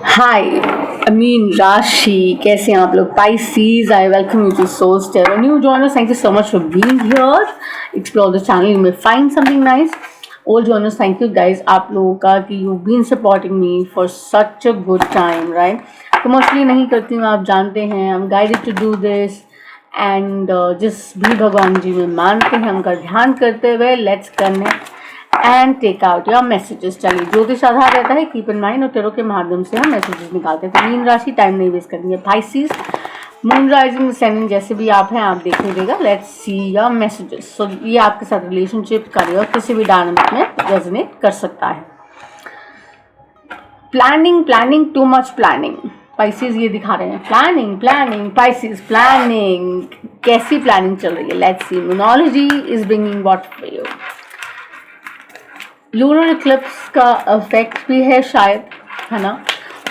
हाय अमीन राशि, कैसे हैं आप लोग? Pisces, I welcome you to souls tarot new genres. Thank you so much for being here. Explore the channel, you may find something nice. Old genres, thank you guys आप लोगों का कि you been supporting me for such a good time, right. Commercially नहीं करती हूँ, आप जानते हैं. I am guided to do this and जिस भी भगवान जी में मानते हैं उनका ध्यान करते हुए let's connect and take out your messages. चलिए, ज्योतिष आधार रहता है, कीप इन माइंड, और टेरो के माध्यम से हम मैसेजेस निकालते हैं. तो मीन राशि, टाइम नहीं वेस्ट करेंगे. पाइसिस, मून राइजिंग सेनिंग जैसे भी आप हैं आप देख लीजिएगा. Let's see your messages. So ये आपके साथ रिलेशनशिप, करियर, किसी भी डायनामिक में रेजोनेट कर सकता है. Planning, too much planning. Pisces ये दिखा रहे हैं, प्लानिंग. Pisces, planning. कैसी प्लानिंग चल रही है? Let's see. Numerology is bringing what for you. Lunar Eclipse का इफेक्ट भी है शायद, है ना.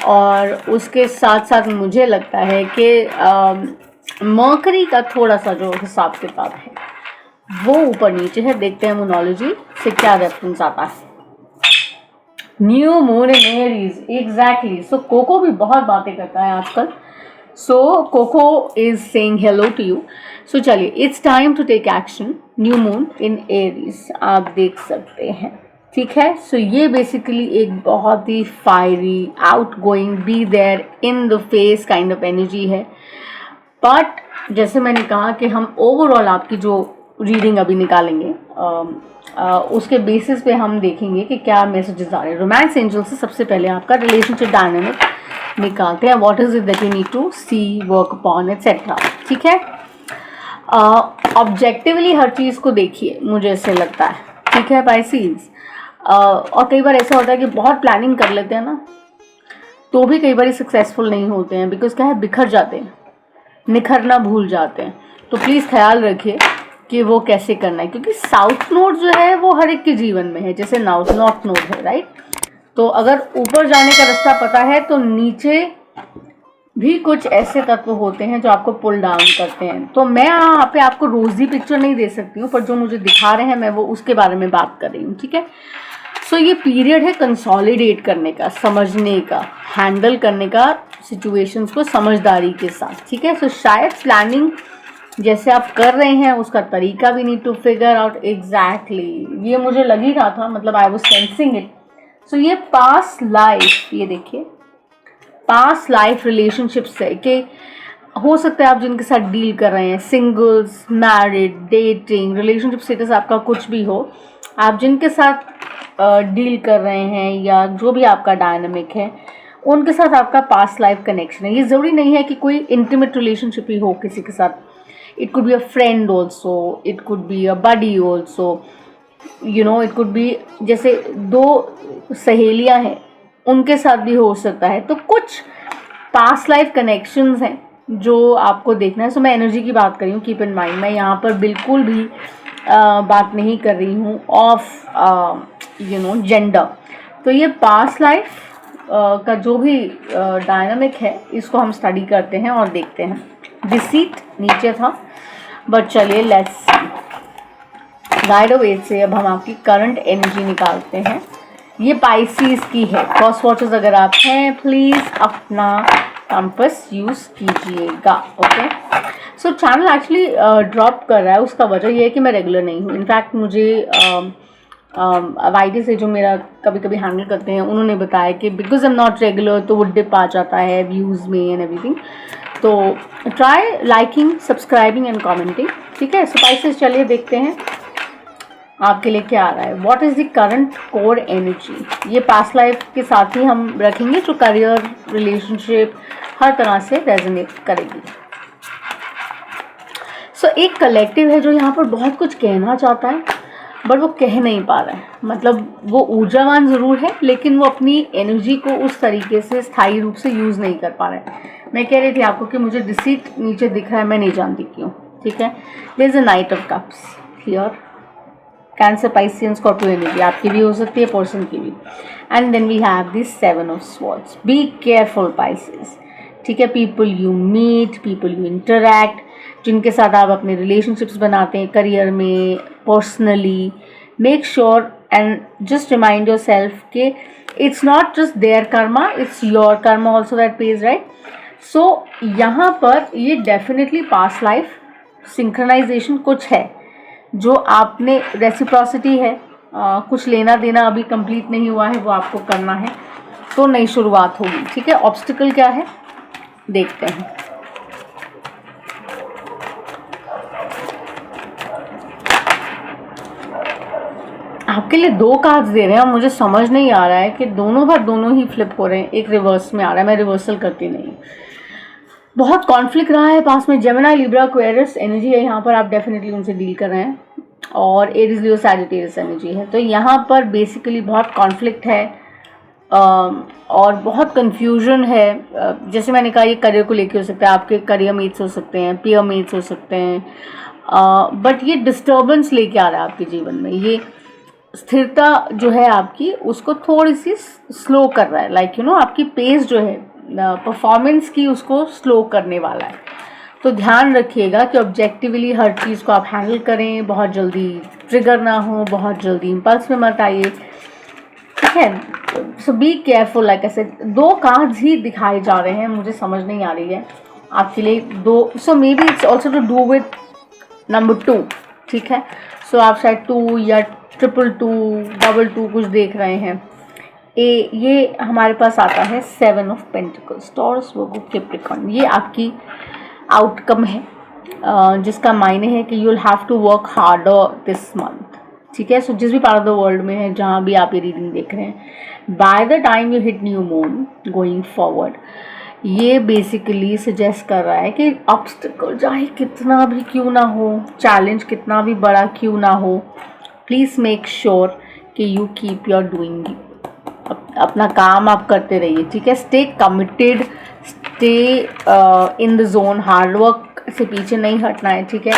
और उसके साथ साथ मुझे लगता है कि मर्करी का थोड़ा सा जो हिसाब किताब है वो ऊपर नीचे है. देखते हैं न्यूमरोलॉजी से क्या रेफरेंस आता है. New moon in Aries, exactly. So Coco भी बहुत बातें करता है आजकल. So Coco is saying hello to you. So चलिए, it's time to take action. New moon in Aries आप देख सकते हैं, ठीक है. सो ये बेसिकली एक बहुत ही fiery, outgoing, be there in the face kind of energy है. बट जैसे मैंने कहा कि हम ओवरऑल आपकी जो रीडिंग अभी निकालेंगे उसके बेसिस पे हम देखेंगे कि क्या मैसेजेस आ रहे हैं. रोमांस एंजल से सबसे पहले आपका रिलेशनशिप डायनामिक निकालते हैं. What is it that you need to see, work upon, etcetera. ठीक है. ऑब्जेक्टिवली हर चीज़ को देखिए, मुझे ऐसे लगता है. ठीक है पाइसीज. और कई बार ऐसा होता है कि बहुत प्लानिंग कर लेते हैं ना, तो भी कई बार सक्सेसफुल नहीं होते हैं. बिकॉज क्या है, बिखर जाते हैं, निखरना भूल जाते हैं. तो प्लीज़ ख्याल रखिए कि वो कैसे करना है, क्योंकि साउथ नोड जो है वो हर एक के जीवन में है, जैसे नॉर्थ नोड है, राइट. तो अगर ऊपर जाने का रास्ता पता है तो नीचे भी कुछ ऐसे तत्व होते हैं जो आपको पुल डाउन करते हैं. तो मैं यहाँ पे आपको रोजी पिक्चर नहीं दे सकती हूँ, पर जो मुझे दिखा रहे हैं मैं वो उसके बारे में बात कर रही हूँ. ठीक है. सो ये पीरियड है कंसोलिडेट करने का, समझने का, हैंडल करने का सिचुएशंस को समझदारी के साथ. ठीक है. सो शायद प्लानिंग जैसे आप कर रहे हैं उसका तरीका भी need to figure out. Exactly, ये मुझे लग ही रहा था, मतलब I was sensing it. So ये पास्ट लाइफ, ये देखिए, पास्ट लाइफ रिलेशनशिप से कि हो सकता है आप जिनके साथ डील कर रहे हैं, singles, married, dating, relationship status आपका कुछ भी हो, आप जिनके साथ डील कर रहे हैं या जो भी आपका डायनामिक है उनके साथ आपका पास्ट लाइफ कनेक्शन है. ये ज़रूरी नहीं है कि कोई इंटीमेट रिलेशनशिप ही हो किसी के साथ. It could be a friend also, it could be a buddy also, you know, it could be जैसे दो सहेलियां हैं उनके साथ भी हो सकता है. तो कुछ पास्ट लाइफ कनेक्शंस हैं जो आपको देखना है. सो मैं एनर्जी की बात कर रही हूँ, कीप इन माइंड. मैं यहाँ पर बिल्कुल भी बात नहीं कर रही हूँ ऑफ यू नो जेंडर. तो ये पास्ट लाइफ का जो भी डायनामिक है इसको हम स्टडी करते हैं और देखते हैं. डिसीट नीचे था, बट चलिए लेट्स सी. राइडर वेट से अब हम आपकी करंट एनर्जी निकालते हैं. ये पाइसिस की है. फर्स्ट वॉचर्स अगर आप हैं प्लीज़ अपना कंपास यूज़ कीजिएगा. ओके. सो चैनल एक्चुअली ड्रॉप कर रहा है, उसका वजह ये है कि मैं रेगुलर नहीं हूँ. इनफैक्ट मुझे वाईटी से जो मेरा कभी कभी हैंडल करते हैं उन्होंने बताया कि because I am not regular तो वो डिप आ जाता है व्यूज़ में एंड एवरीथिंग. तो try liking, subscribing and commenting. ठीक है. सो पाइसेस, चलिए देखते हैं आपके लिए क्या आ रहा है. What is the current core energy. ये पास्ट लाइफ के साथ ही हम रखेंगे जो करियर, रिलेशनशिप हर तरह से रेजोनेट करेगी. सो एक कलेक्टिव है जो यहाँ पर बहुत कुछ कहना चाहता है बट वो कह नहीं पा रहा है. मतलब वो ऊर्जावान ज़रूर है लेकिन वो अपनी एनर्जी को उस तरीके से स्थायी रूप से यूज़ नहीं कर पा रहा है. मैं कह रही थी आपको कि मुझे डिसीट नीचे दिख रहा है, मैं नहीं जानती क्यों. ठीक है. There is a knight of cups here. Cancer, Piscean, Scorpio energy आपकी भी हो सकती है, पर्सन की भी. And then we have this 7 of swords. Be careful Pisces. ठीक है. People you meet, people you interact, जिनके साथ आप अपने रिलेशनशिप्स बनाते हैं करियर में, personally, make sure and just remind yourself कि it's not just their karma, it's your karma also that pays, right? So यहाँ पर ये definitely past life synchronization कुछ है जो आपने, रेसिप्रोसिटी है, कुछ लेना देना अभी कंप्लीट नहीं हुआ है, वो आपको करना है, तो नई शुरुआत होगी, ठीक है। ऑब्स्टिकल क्या है देखते हैं। आपके लिए 2 कार्ड्स दे रहे हैं, मुझे समझ नहीं आ रहा है कि दोनों ही फ्लिप हो रहे हैं, एक रिवर्स में आ रहा है, मैं रिवर्सल करती नहीं। बहुत कॉन्फ्लिक्ट रहा है पास में, जेमिनी लिब्रा एक्वेरियस एनर्जी है यहाँ पर, आप डेफिनेटली उनसे डील कर रहे हैं, और एरीज लियो सैजिटेरियस एनर्जी है, तो यहाँ पर बेसिकली बहुत कॉन्फ्लिक्ट है और बहुत कन्फ्यूजन है। जैसे मैंने कहा, ये करियर को लेके हो सकता है, आपके करियर मेट्स हो सकते हैं, पीयर मेट्स हो सकते हैं, बट ये डिस्टर्बेंस लेके आ रहा है आपके जीवन में, ये स्थिरता जो है आपकी उसको थोड़ी सी स्लो कर रहा है, लाइक यू नो आपकी पेस जो है परफॉर्मेंस की उसको स्लो करने वाला है। तो ध्यान रखिएगा कि ऑब्जेक्टिवली हर चीज़ को आप हैंडल करें, बहुत जल्दी ट्रिगर ना हो, बहुत जल्दी इम्पल्स में मत आइए, ठीक है। सो बी केयरफुल, लाइक ऐसे 2 कार्ड्स ही दिखाए जा रहे हैं, मुझे समझ नहीं आ रही है आपके लिए 2, so maybe it's also to do with number 2, ठीक है। सो आप शायद 2 या 222, 22 कुछ देख रहे हैं। ये हमारे पास आता है 7 of pentacles, Taurus, Virgo, Capricorn, ये आपकी आउटकम है, जिसका मायने है कि you will have to work harder this month, ठीक है। सो जिस भी पार्ट ऑफ द वर्ल्ड में है जहाँ भी आप ये रीडिंग देख रहे हैं, by the time you hit new moon going forward, ये बेसिकली सजेस्ट कर रहा है कि ऑब्स्टिकल चाहे कितना भी क्यों ना हो, चैलेंज कितना भी बड़ा क्यों ना हो, प्लीज़ मेक श्योर कि यू कीप योर डूइंग, अपना काम आप करते रहिए, ठीक है। Stay committed, stay in the zone, hard work से पीछे नहीं हटना है, ठीक है।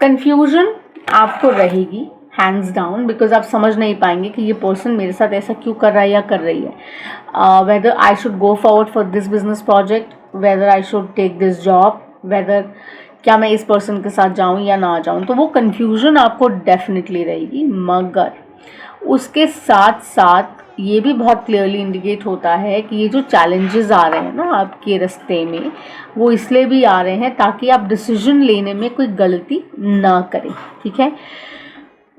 कंफ्यूजन आपको रहेगी हैंड्स डाउन, बिकॉज आप समझ नहीं पाएंगे कि ये पर्सन मेरे साथ ऐसा क्यों कर रहा है या कर रही है, whether I should go forward for this business project, whether I should take this job, whether क्या मैं इस पर्सन के साथ जाऊं या ना जाऊं, तो वो कंफ्यूजन आपको डेफिनेटली रहेगी। मगर उसके साथ साथ ये भी बहुत क्लियरली इंडिकेट होता है कि ये जो चैलेंजेस आ रहे हैं ना आपके रास्ते में, वो इसलिए भी आ रहे हैं ताकि आप डिसीजन लेने में कोई गलती ना करें, ठीक है।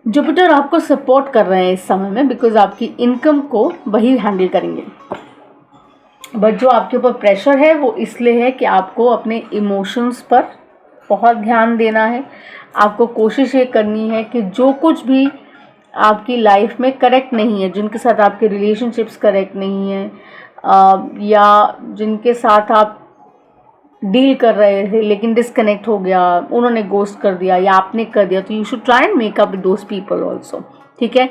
जुपिटर आपको सपोर्ट कर रहे हैं इस समय में, बिकॉज आपकी इनकम को वही हैंडल करेंगे, बट जो आपके ऊपर प्रेशर है वो इसलिए है कि आपको अपने इमोशंस पर बहुत ध्यान देना है। आपको कोशिश ये करनी है कि जो कुछ भी आपकी लाइफ में करेक्ट नहीं है, जिनके साथ आपके रिलेशनशिप्स करेक्ट नहीं है, या जिनके साथ आप डील कर रहे थे लेकिन डिस्कनेक्ट हो गया, उन्होंने गोस्ट कर दिया या आपने कर दिया, तो you should try and make up with those people also, ठीक है।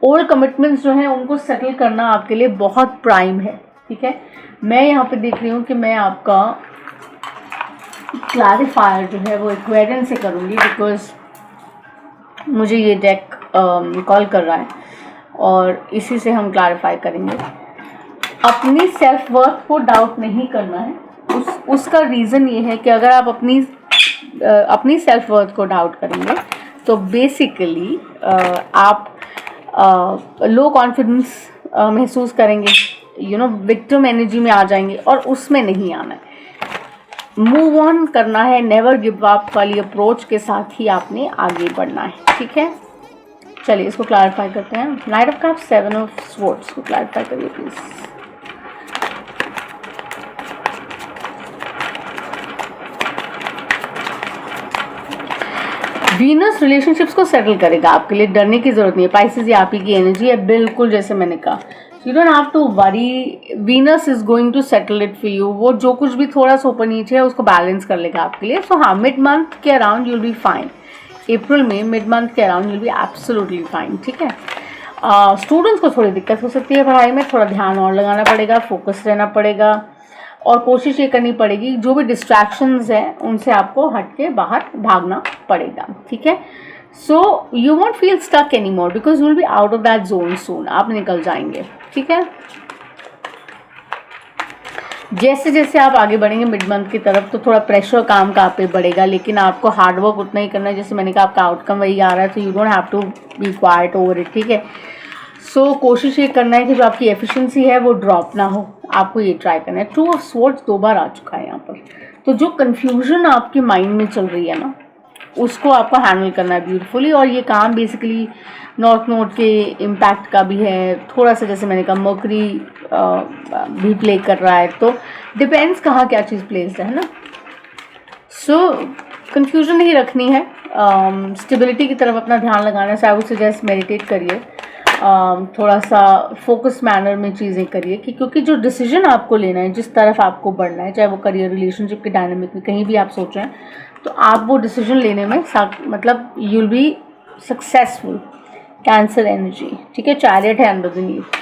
ओल्ड कमिटमेंट्स जो हैं उनको सेटल करना आपके लिए बहुत प्राइम है, ठीक है। मैं यहाँ पे देख रही हूँ कि मैं आपका क्लैरिफायर जो है वो एक्वेरियन से करूँगी, बिकॉज मुझे ये डेक कॉल कर रहा है और इसी से हम क्लैरिफाई करेंगे। अपनी सेल्फ वर्थ को डाउट नहीं करना है, उसका रीज़न ये है कि अगर आप अपनी सेल्फ वर्थ को डाउट करेंगे तो बेसिकली आप लो कॉन्फिडेंस महसूस करेंगे, यू नो विक्टिम एनर्जी में आ जाएंगे, और उसमें नहीं आना है। मूव ऑन करना है, नेवर गिव अप वाली अप्रोच के साथ ही आपने आगे बढ़ना है, ठीक है। चलिए इसको क्लैरिफाई करते हैं। Night of cups, 7 of swords को क्लैरिफाई करिए प्लीज। वीनस रिलेशनशिप्स को सेटल करेगा, आपके लिए डरने की जरूरत नहीं है। पाइसेस ये आप ही की एनर्जी है, बिल्कुल जैसे मैंने कहा, you don't have to worry, Venus is going to settle it for you. वो जो कुछ भी थोड़ा सा ऊपर नीचे है उसको बैलेंस कर लेगा आपके लिए। सो हाँ, मिड मंथ के अराउंड यूल बी फाइन, अप्रैल में मिड मंथ के around you'll be absolutely fine, ठीक है। स्टूडेंट्स को थोड़ी दिक्कत हो सकती है पढ़ाई में, थोड़ा ध्यान और लगाना पड़ेगा, फोकस रहना पड़ेगा, और कोशिश ये करनी पड़ेगी जो भी डिस्ट्रैक्शंस हैं उनसे आपको हट के बाहर भागना पड़ेगा, ठीक है। So you won't feel stuck any more because you will be out of that zone soon, आप निकल जाएंगे, ठीक है। जैसे जैसे आप आगे बढ़ेंगे मिड मंथ की तरफ तो थोड़ा प्रेशर काम का आप पे बढ़ेगा, लेकिन आपको हार्डवर्क उतना ही करना है। जैसे मैंने कहा आपका आउटकम वही आ रहा है, तो you don't have to be quite over it, ठीक है। सो कोशिश ये करना है कि जो आपकी एफिशिएंसी है वो ड्रॉप ना हो, आपको ये ट्राई करना है। 2 ऑफ स्वॉर्ड्स 2 बार आ चुका है यहाँ पर। तो जो कन्फ्यूजन आपके माइंड में चल रही है ना, उसको आपको हैंडल करना है ब्यूटीफुली। और ये काम बेसिकली नॉर्थ नोड के इम्पैक्ट का भी है थोड़ा सा, जैसे मैंने कहा मर्करी भी प्ले कर रहा है, तो डिपेंड्स कहाँ क्या चीज़ प्लेस्ड है ना। सो कन्फ्यूजन नहीं रखनी है, स्टेबिलिटी की तरफ अपना ध्यान लगाना है। सो आई वुड सजेस्ट मेडिटेट करिए, थोड़ा सा फोकस मैनर में चीज़ें करिए कि क्योंकि जो डिसीजन आपको लेना है, जिस तरफ आपको बढ़ना है, चाहे वो करियर रिलेशनशिप के डायनामिक में कहीं भी आप सोच रहे हैं, तो आप वो डिसीजन लेने में मतलब you will be successful. Cancer energy, ठीक है, चैरियट है underneath,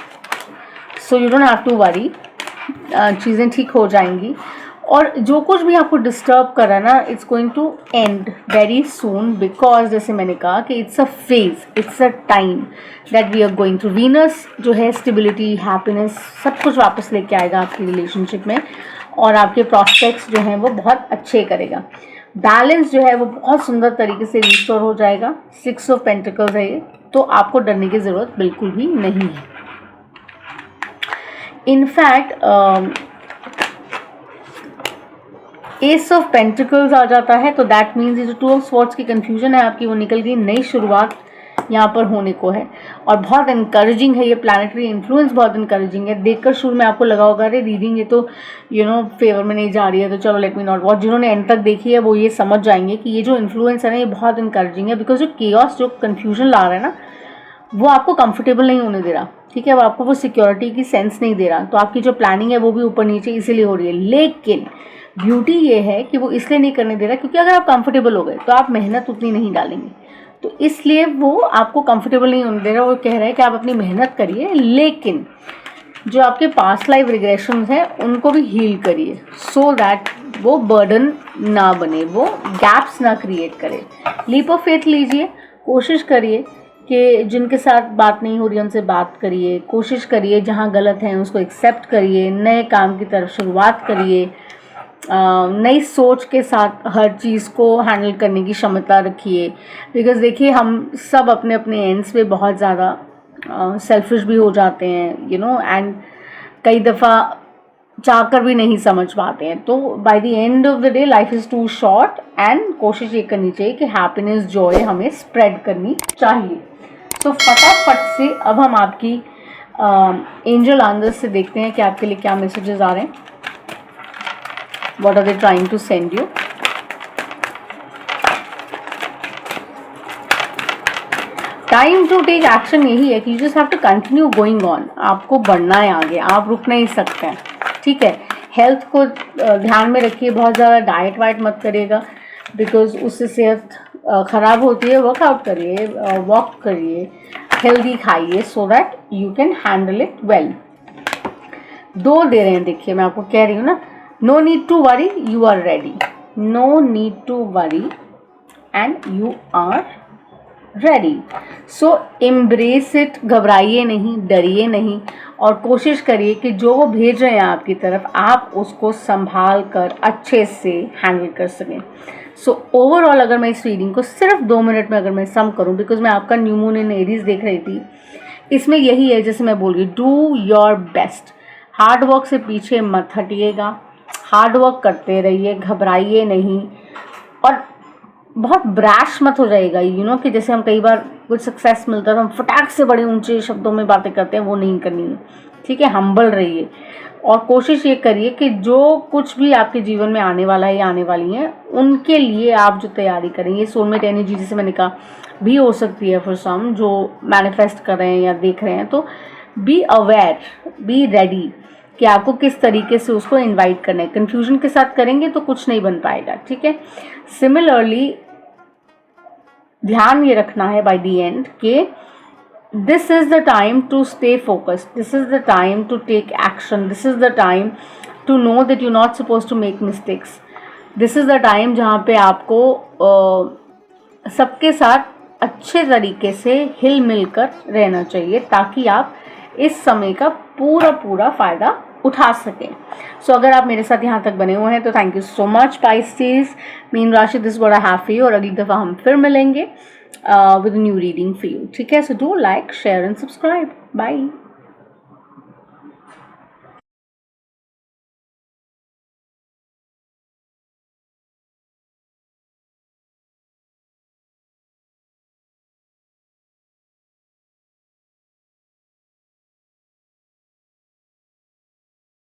so you don't have to worry, चीज़ें ठीक हो जाएंगी। और जो कुछ भी आपको डिस्टर्ब कर रहा है ना, it's going to end very soon, because जैसे मैंने कहा कि it's a phase, it's a time that we are going to. Venus जो है स्टेबिलिटी, हैप्पीनेस सब कुछ वापस लेके आएगा आपकी रिलेशनशिप में, और आपके प्रॉस्पेक्ट्स जो हैं वो बहुत अच्छे करेगा। बैलेंस जो है वो बहुत सुंदर तरीके से रिस्टोर हो जाएगा। 6 ऑफ पेंटिकल्स है ये, तो आपको डरने की ज़रूरत बिल्कुल भी नहीं है। इनफैक्ट एस ऑफ पेंटिकल्स आ जाता है, तो दैट मीन्स ये जो 2 ऑफ स्वॉर्ड्स की कन्फ्यूजन है आपकी वो निकल गई, नई शुरुआत यहाँ पर होने को है। और बहुत इनकरेजिंग है ये प्लानिटरी इन्फ्लुएंस, बहुत इनकरेजिंग है। देखकर शुरू में आपको लगा होगा अरे रीडिंग ये तो फेवर में नहीं जा रही है, तो चलो लेट मी नॉट वॉच। जिन्होंने एंड तक देखी है वो ये समझ जाएंगे कि ये जो इन्फ्लुएंस है ना, ये बहुत इनकरेजिंग है। बिकॉज जो केओस, जो कन्फ्यूजन ला रहा है ना, वो आपको कंफर्टेबल नहीं होने दे रहा, ठीक है, वो आपको वो सिक्योरिटी की सेंस नहीं दे रहा। तो आपकी जो प्लानिंग है वो भी ऊपर नीचे इसीलिए हो रही है। लेकिन ब्यूटी ये है कि वो इसलिए नहीं करने दे रहा क्योंकि अगर आप कंफर्टेबल हो गए तो आप मेहनत उतनी नहीं डालेंगे, तो इसलिए वो आपको कंफर्टेबल नहीं होने दे रहा। वो कह रहा है कि आप अपनी मेहनत करिए, लेकिन जो आपके पास्ट लाइफ रिग्रेशंस हैं उनको भी हील करिए, सो दैट वो बर्डन ना बने, वो गैप्स ना क्रिएट करे। लीप ऑफ फेथ लीजिए, कोशिश करिए कि जिनके साथ बात नहीं हो रही उनसे बात करिए, कोशिश करिए जहाँ गलत है उसको एक्सेप्ट करिए, नए काम की तरफ शुरुआत करिए, नई सोच के साथ हर चीज़ को हैंडल करने की क्षमता रखिए। बिकॉज देखिए हम सब अपने अपने एंड्स पे बहुत ज़्यादा सेल्फिश भी हो जाते हैं, एंड कई दफ़ा चाहकर भी नहीं समझ पाते हैं। तो by the end of the day life is too short, and कोशिश ये करनी चाहिए कि हैप्पीनेस, जॉय हमें स्प्रेड करनी चाहिए। तो फटाफट से अब हम आपकी एंजल आंसर्स से देखते हैं कि आपके लिए क्या मैसेजेस आ रहे हैं। What are they trying to send you? Time to take action यही है कि you just have to continue going on. आपको बढ़ना है आगे, आप रुक नहीं सकते हैं, ठीक है। हेल्थ को ध्यान में रखिए, बहुत ज़्यादा डाइट वाइट मत करिएगा, बिकॉज उससे सेहत ख़राब होती है। वर्कआउट करिए, वॉक करिए, हेल्दी खाइए, so that you can handle it well. 2 दे रहे हैं, देखिए मैं आपको कह रही हूँ ना, no need to worry, you are ready. No need to worry and you are ready. So embrace it, घबराइए नहीं, डरिए नहीं, और कोशिश करिए कि जो वो भेज रहे हैं आपकी तरफ आप उसको संभाल कर अच्छे से हैंडल कर सकें। सो ओवरऑल अगर मैं इस रीडिंग को सिर्फ 2 मिनट में अगर मैं सम करूं, बिकॉज मैं आपका न्यू मून इन एरीज देख रही थी, इसमें यही है जैसे मैं बोल रही, do your best. Hard work से पीछे मत हटिएगा, हार्ड वर्क करते रहिए, घबराइए नहीं, और बहुत ब्रैश मत हो जाएगा। कि जैसे हम कई बार कुछ सक्सेस मिलता है तो हम फटाक से बड़े ऊंचे शब्दों में बातें करते हैं, वो नहीं करनी है, ठीक है। हम्बल रहिए और कोशिश ये करिए कि जो कुछ भी आपके जीवन में आने वाला है या आने वाली है, उनके लिए आप जो तैयारी करें, ये सोलमेट एनर्जी जैसे मैंने कहा भी हो सकती है फॉर सम जो मैनिफेस्ट कर रहे हैं या देख रहे हैं। तो बी अवेयर, बी रेडी कि आपको किस तरीके से उसको इनवाइट करना है। कंफ्यूजन के साथ करेंगे तो कुछ नहीं बन पाएगा, ठीक है। सिमिलरली ध्यान ये रखना है बाय द एंड कि this is the time to stay focused, this is the time to take action, this is the time to know that you not suppose to make mistakes, this is the time जहाँ पे आपको सबके साथ अच्छे तरीके से हिल मिल कर रहना चाहिए, ताकि आप इस समय का पूरा फ़ायदा उठा सकें। सो अगर आप मेरे साथ यहाँ तक बने हुए हैं तो thank you so much. Pisces, मीन राशि, this what I have for you, और अगली दफ़ा हम फिर मिलेंगे। with a new reading for you. ठीक है, so do like, share and subscribe. Bye.